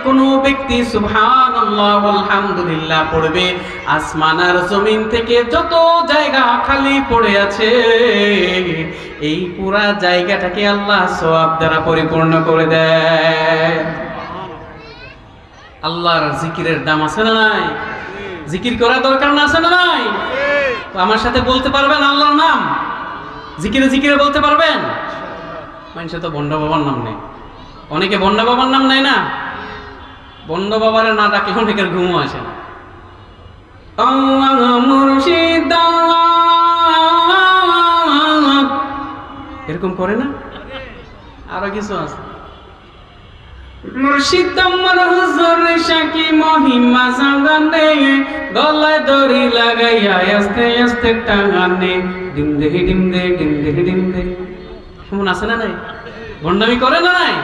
কোনো ব্যক্তি সুবহানাল্লাহ আলহামদুলিল্লাহ পড়বে, আসমান আর জমিন থেকে যত জায়গা খালি পড়ে আছে এই পুরা জায়গাটাকে আল্লাহ সওয়াব দ্বারা পরিপূর্ণ করে দেয়। আল্লাহর জিকিরের দাম আছে না নাই? জিকির করা দরকার না আছে না নাই? তো আমার সাথে বলতে পারবেন আল্লাহর নাম? জিকিরে জিকিরে বলতে পারবেন? মানুষে তো বন্ড বাবার নাম নেই, অনেকে বন্ড বাবার নাম নেয় না। বন্ড বাবারে না ডাকলে অনেকের ঘুমও আসে না। আল্লাহ মুর্শিদ এরকম করে না, আরো কিছু আছে। মুর্শিদ আমার হুজুর শাকি মহিমা জাগানে, গলায় দড়ি লাগাইয়া আস্তে আস্তে টাঙানে, ডিম দে ডিম দে ডিম দে ডিম দে। কেমন আছে না নাই? ভণ্ডামি করে না নাই?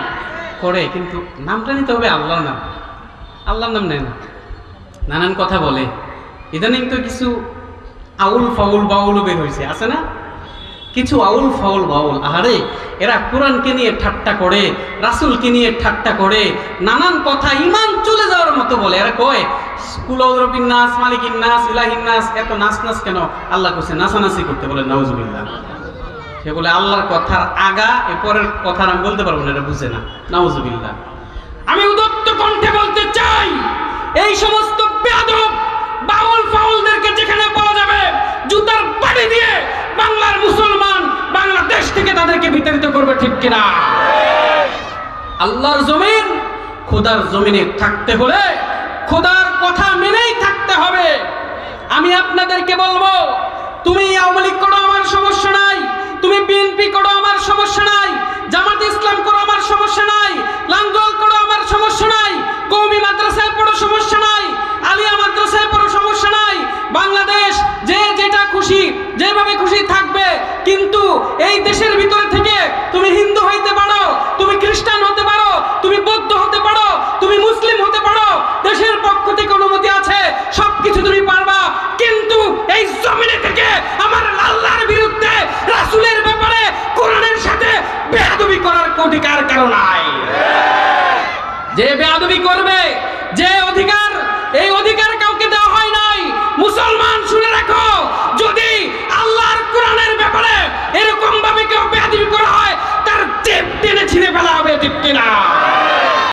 করে, কিন্তু নামটা নিতে হবে আল্লাহর নাম। আল্লাহর নাম নেয় না, নানান কথা বলে। ইদানিং তো কিছু আউল ফাউল বাউলও বের হয়েছে, আছে না? কিছু আউল ফাউল বাউল, আহারে এরা কোরআনকে নিয়ে ঠাট্টা করে, রাসূলকে নিয়ে ঠাট্টা করে, নানান কথা ঈমান চলে যাওয়ার মতো বলে। এরা কয় কুল আউযু বিরাব্বিন নাস, মালিকিন নাস, ইলাহিন নাস। এত নাচ নাচ কেন? আল্লাহ কইছে নাচানাচি করতে, বলে নাউজুবিল্লাহ। সে বলে আল্লাহর কথার আগা, এরপরের কথা আমি বলতে পারবো না, এটা বুঝে না, নাউজুবিল্লাহ। আমি উদাত্ত কণ্ঠে বলতে চাই, এই সমস্ত বেয়াদব বাউল ফাউলদেরকে যেখানে পাওয়া যাবে জুতার বাড়ি দিয়ে বাংলার মুসলমান বাংলাদেশ থেকে তাদেরকে বিতাড়িত করবে, ঠিক কিনা? আল্লাহর জমিন, খোদার জমিনে থাকতে হলে খোদার কথা মেনেই থাকতে হবে। আমি আপনাদেরকে বলবো, তুমি আওয়ামী লীগ করো আমার সমস্যা নাই, তুমি বিএনপি করো আমার সমস্যা নাই, জামাত ইসলাম করো আমার সমস্যা নাই, লাঙ্গল করো আমার সমস্যা নাই, কওমি মাদ্রাসায় পড়ো সমস্যা নাই, আলিয়া মাদ্রাসায় পড়ো সমস্যা নাই। বাংলাদেশ যে যেটা খুশি যেভাবে খুশি থাকবে, কিন্তু এই দেশের